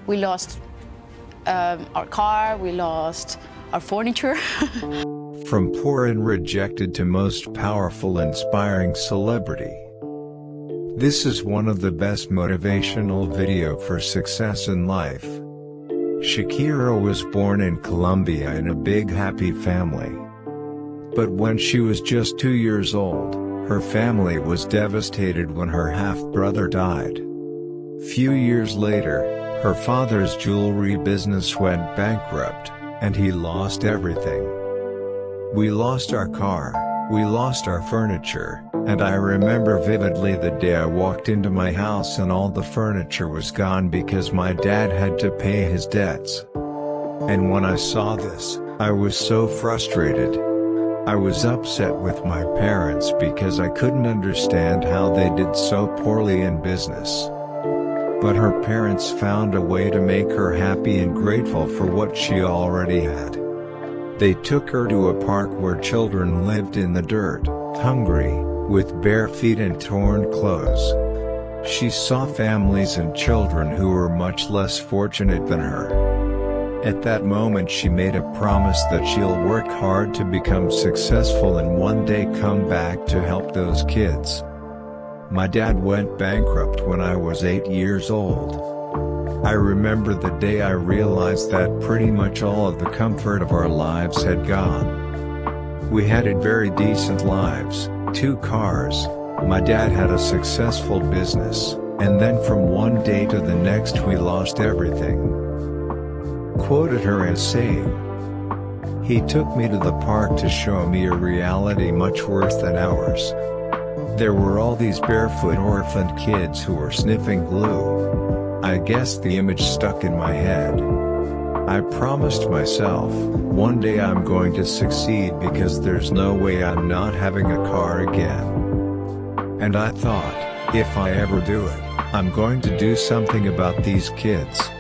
We lost our car, we lost our furniture. From poor and rejected to most powerful, inspiring celebrity. This is one of the best motivational video for success in life. Shakira was born in Colombia in a big happy family. But when she was just 2 years old, her family was devastated when her half-brother died. Few years later, her father's jewelry business went bankrupt, and he lost everything. We lost our car, we lost our furniture, and I remember vividly the day I walked into my house and all the furniture was gone because my dad had to pay his debts. And when I saw this, I was so frustrated. I was upset with my parents because I couldn't understand how they did so poorly in business. But her parents found a way to make her happy and grateful for what she already had. They took her to a park where children lived in the dirt, hungry, with bare feet and torn clothes. She saw families and children who were much less fortunate than her. At that moment she made a promise that she'll work hard to become successful and one day come back to help those kids. My dad went bankrupt when I was 8 years old. I remember the day I realized that pretty much all of the comfort of our lives had gone. We had very decent lives, 2 cars, my dad had a successful business, and then from one day to the next we lost everything. Quoted her as saying, "He took me to the park to show me a reality much worse than ours. There were all these barefoot orphaned kids who were sniffing glue." I guess the image stuck in my head. I promised myself, one day I'm going to succeed because there's no way I'm not having a car again. And I thought, if I ever do it, I'm going to do something about these kids.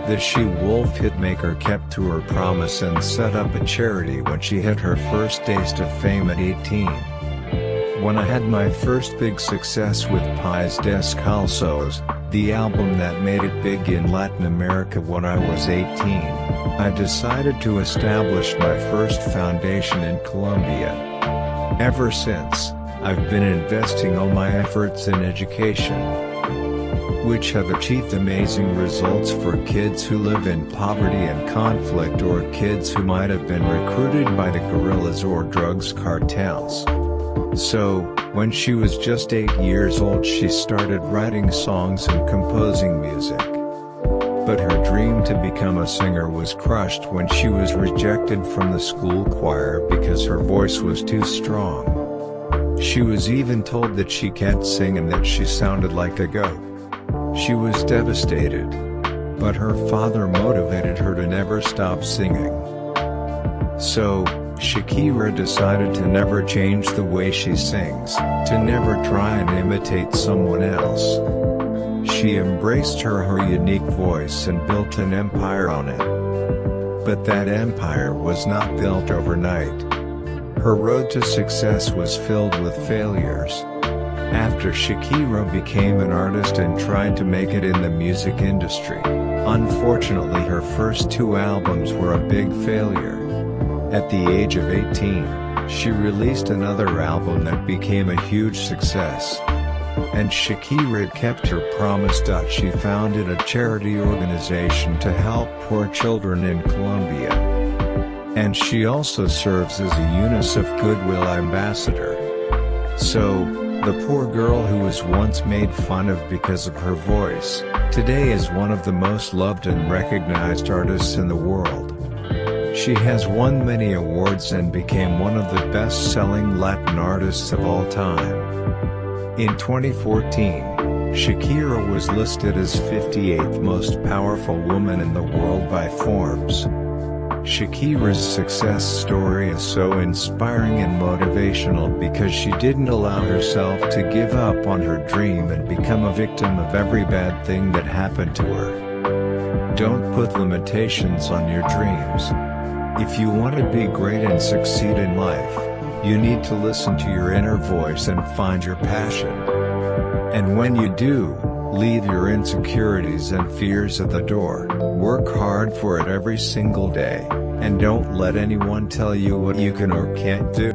The she-wolf hitmaker kept to her promise and set up a charity when she had her first taste of fame at 18. When I had my first big success with Pies Descalzos, the album that made it big in Latin America when I was 18, I decided to establish my first foundation in Colombia. Ever since, I've been investing all my efforts in education, which have achieved amazing results for kids who live in poverty and conflict or kids who might have been recruited by the guerrillas or drugs cartels. So, when she was just 8 years old she started writing songs and composing music. But her dream to become a singer was crushed when she was rejected from the school choir because her voice was too strong. She was even told that she can't sing and that she sounded like a goat. She was devastated. But her father motivated her to never stop singing. So, Shakira decided to never change the way she sings, to never try and imitate someone else. She embraced her unique voice and built an empire on it. But that empire was not built overnight. Her road to success was filled with failures. After Shakira became an artist and tried to make it in the music industry, unfortunately her first 2 albums were a big failure. At the age of 18, she released another album that became a huge success. And Shakira kept her promise. She founded a charity organization to help poor children in Colombia. And she also serves as a UNICEF Goodwill ambassador. So, the poor girl who was once made fun of because of her voice, today is one of the most loved and recognized artists in the world. She has won many awards and became one of the best-selling Latin artists of all time. In 2014, Shakira was listed as 58th most powerful woman in the world by Forbes. Shakira's success story is so inspiring and motivational because she didn't allow herself to give up on her dream and become a victim of every bad thing that happened to her. Don't put limitations on your dreams. If you want to be great and succeed in life, you need to listen to your inner voice and find your passion. And when you do, Leave your insecurities and fears at the door, work hard for it every single day, and don't let anyone tell you what you can or can't do.